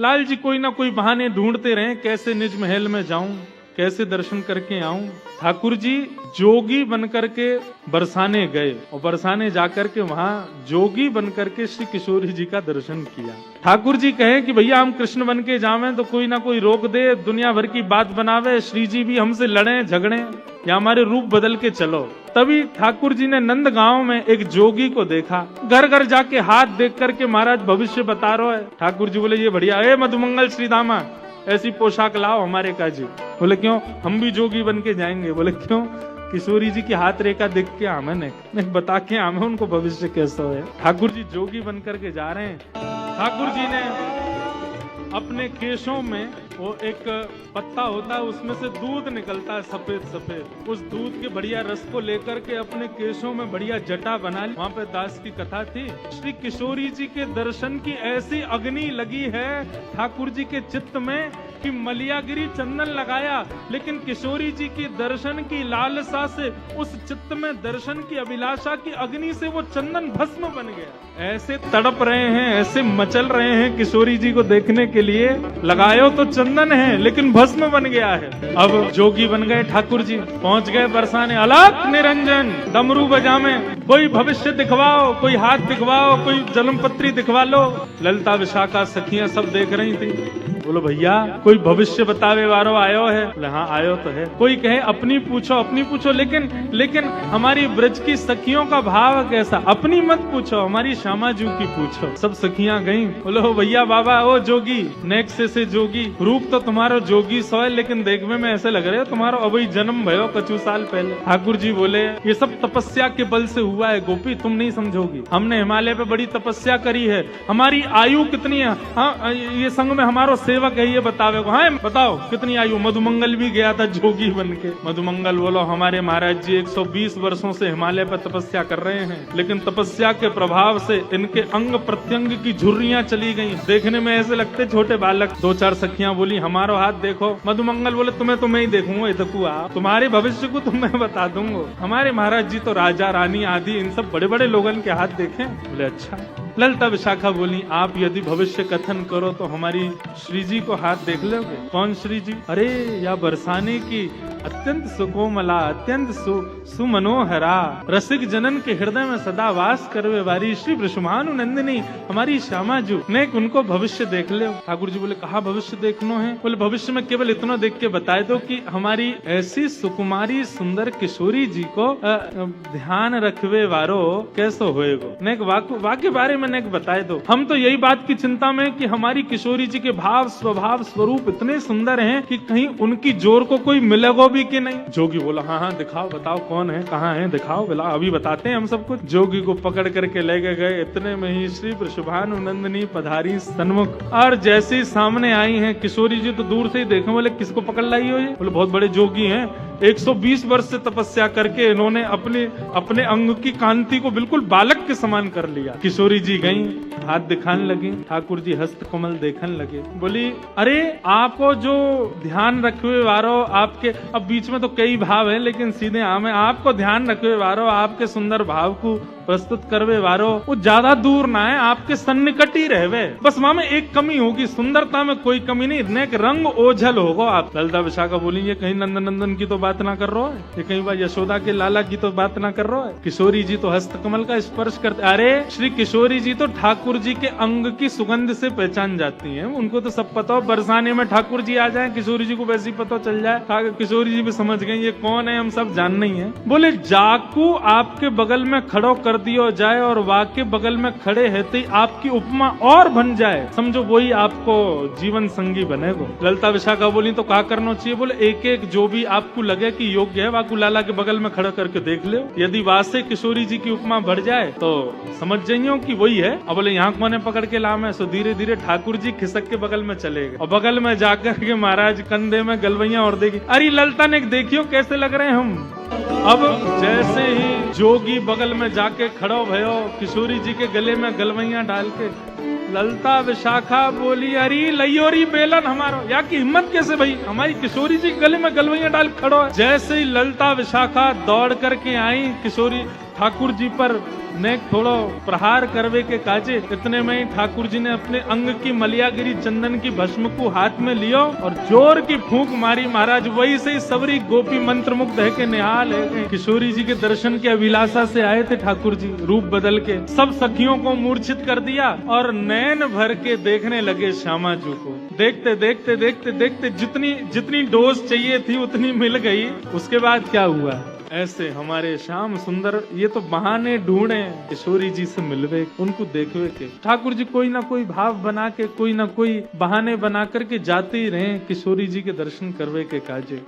लाल जी कोई ना कोई बहाने ढूंढते रहे, कैसे निज महल में जाऊं, कैसे दर्शन करके आऊं। ठाकुर जी जोगी बनकर के बरसाने गए और बरसाने जाकर के वहां जोगी बनकर के श्री किशोरी जी का दर्शन किया। ठाकुर जी कहे कि भैया हम कृष्ण बन के जावें तो कोई ना कोई रोक दे, दुनिया भर की बात बनावे, श्री जी भी हमसे लड़े झगड़े या हमारे रूप बदल के चलो। तभी ठाकुर जी ने नंद गांव में एक जोगी को देखा, घर घर जाके हाथ देख करके महाराज भविष्य बता रहा है। ठाकुर जी बोले ये बढ़िया है, मधुमंगल श्री दामा ऐसी पोशाक लाओ हमारे काजी। बोले क्यों, हम भी जोगी बन के जाएंगे। बोले क्यों, किशोरी जी की हाथ रेखा देख के आमे ने बता के आमे उनको भविष्य कैसा है। ठाकुर जी जोगी बन करके जा रहे हैं। ठाकुर जी ने अपने केशों में वो एक पत्ता होता है, उसमें से दूध निकलता है सफेद सफेद, उस दूध के बढ़िया रस को लेकर के अपने केशों में बढ़िया जटा बना ली। वहाँ पे दास की कथा थी। श्री किशोरी जी के दर्शन की ऐसी अग्नि लगी है ठाकुर जी के चित्त में कि मलियागिरी चंदन लगाया, लेकिन किशोरी जी की दर्शन की लालसा से उस चित्त में दर्शन की अभिलाषा की अग्नि से वो चंदन भस्म बन गया। ऐसे तड़प रहे हैं, ऐसे मचल रहे हैं किशोरी जी को देखने के लिए, लगायो तो चंदन है लेकिन भस्म बन गया है। अब जोगी बन गए ठाकुर जी, पहुंच गए बरसाने, अलग निरंजन डमरू बजामे, कोई भविष्य दिखवाओ, कोई हाथ दिखवाओ, कोई जन्मपत्री दिखवा लो। ललिता विशाखा सखियां सब देख रही थी। बोलो भैया कोई भविष्य बतावे वारो आयो है? बोले हाँ आयो तो है। कोई कहे अपनी पूछो, लेकिन हमारी ब्रज की सखियों का भाव कैसा, अपनी मत पूछो, हमारी श्यामा जी की पूछो। सब सखियां गईं। बोलो भैया बाबा ओ जोगी, नेक्स्ट से जोगी, रूप तो तुम्हारा जोगी सो है, लेकिन देखने में ऐसे लग रहे हो तुम्हारा अभी जन्म भयो कछु साल पहले। ठाकुर जी बोले ये सब तपस्या के बल से हुआ है गोपी, तुम नहीं समझोगी। हमने हिमालय पे बड़ी तपस्या करी है, हमारी आयु कितनी है? हाँ ये संग में हमारो सेवक है, ये बतावे। हाँ बताओ कितनी आयु? मधुमंगल भी गया था जोगी बन के। मधुमंगल बोलो हमारे महाराज जी 120 वर्षों से हिमालय पर तपस्या कर रहे हैं, लेकिन तपस्या के प्रभाव से इनके अंग प्रत्यंग की झुर्रियां चली गई, देखने में ऐसे लगते छोटे बालक। दो चार सखियां बोली हमारो हाथ देखो। मधुमंगल बोले तुम्हें तो मैं ही देखूंगा, तुम्हारे भविष्य को तो मैं बता दूंगा। हमारे महाराज जी तो राजा रानी आदि इन सब बड़े बड़े लोगन के हाथ देखें। बोले अच्छा। ललिता विशाखा बोली आप यदि भविष्य कथन करो तो हमारी श्री जी को हाथ देख लोगे। कौन श्री जी? अरे या बरसाने की अत्यंत सुकोमला, अत्यंत सुमनोहरा, रसिक जनन के हृदय में सदा वास करवे वारी श्री वृषभानु नंदिनी हमारी श्यामा जी ने उनको भविष्य देख ले। ठाकुर जी बोले कहा भविष्य देखनो है? बोले भविष्य में केवल इतना देख के बताए दो कि हमारी ऐसी सुकुमारी सुंदर किशोरी जी को ध्यान रखवे वारो कैसो होएगो, नेक वाक्य बारे में नेक बताए दो। हम तो यही बात की चिंता में कि हमारी किशोरी जी के भाव स्वभाव स्वरूप इतने सुंदर हैं कि कहीं उनकी जोर को कोई मिलेगा भी कि नहीं। जोगी बोला हाँ हाँ दिखाओ, बताओ कौन है, कहाँ है, दिखाओ। बोला अभी बताते हैं हम सब कुछ। जोगी को पकड़ करके लेके गए। इतने में ही श्री वृषभानु नंदिनी पधारी सन्मुख, और जैसे ही सामने आई हैं किशोरी जी तो दूर से ही देखे। बोले किसको पकड़ लाई हो? ये बोले बहुत बड़े जोगी हैं, 120 वर्ष से तपस्या करके इन्होंने अपने अंग की कांति को बिल्कुल बालक के समान कर लिया। किशोरी जी गईं, हाथ दिखाने लगी। ठाकुर जी हस्त कमल देखने लगे। बोली अरे आपको जो ध्यान रखवे वारो, आपके अब बीच में तो कई भाव है लेकिन सीधे आम है, आपको ध्यान रखवे वारो, आपके सुंदर भाव को प्रस्तुत करवे वारो वो ज्यादा दूर ना है, आपके सन्निकट ही रहवे। बस वहां में एक कमी होगी, सुंदरता में कोई कमी नहीं, नेक रंग ओझल होगा आप। ललिता विशाखा बोली ये कहीं नंदन की तो बात ना कर रहा है, ये कहीं बार यशोदा के लाला की तो बात ना कर रहा है। किशोरी जी तो हस्तकमल का स्पर्श करते। अरे श्री किशोरी जी तो ठाकुर जी के अंग की सुगंध से पहचान जाती हैं, उनको तो सब पता हो। बरसाने में ठाकुर जी आ जाए किशोरी जी को वैसे ही पता चल जाए। किशोरी जी भी समझ गई ये कौन है, हम सब जानना ही है। बोले जाकू आपके बगल में खड़ो कर दियो जाए और वाके बगल में खड़े रहते ही आपकी उपमा और बन जाए, समझो वही आपको जीवन संगी बनेगा। ललिता विशाखा बोली तो क्या करना चाहिए? बोले एक एक जो भी आपको लगे कि योग्य है वाकू लाला के बगल में खड़ा करके देख ले, यदि वासे किशोरी जी की उपमा बढ़ जाए तो समझ जाइयो कि वही है। अब बोले यहाँ कोने पकड़ के लाम है, सो धीरे धीरे ठाकुर जी खिसक के बगल में चले गए और बगल में जाकर के महाराज कंधे में गलवैया और देगी। अरे ललिता ने देखियो कैसे लग रहे हैं हम। अब जैसे ही जोगी बगल में जाके खड़ो भयो किशोरी जी के गले में गलवैया डाल के, ललिता विशाखा बोली अरे लयोरी बेलन हमारो, या की हिम्मत कैसे भाई, हमारी किशोरी जी के गले में गलवैया डाल खड़ो है। जैसे ही ललिता विशाखा दौड़ करके आई, किशोरी ठाकुर जी पर ने थोड़ो प्रहार करवे के काजे। इतने में ही ठाकुर जी ने अपने अंग की मलियागिरी चंदन की भस्म को हाथ में लियो और जोर की फूंक मारी। महाराज वही से सबरी गोपी मंत्र मुग्ध है के निहाल है। किशोरी जी के दर्शन की अभिलाषा से आए थे ठाकुर जी, रूप बदल के सब सखियों को मूर्छित कर दिया और नैन भर के देखने लगे श्यामा जी को। देखते देखते देखते देखते जितनी डोज चाहिए थी उतनी मिल गई। उसके बाद क्या हुआ? ऐसे हमारे श्याम सुंदर ये तो बहाने ढूंढे किशोरी जी से मिलवे, उनको देखवे के। ठाकुर जी कोई ना कोई भाव बना के, कोई ना कोई बहाने बना करके जाते ही रहे किशोरी जी के दर्शन करवे के काजे।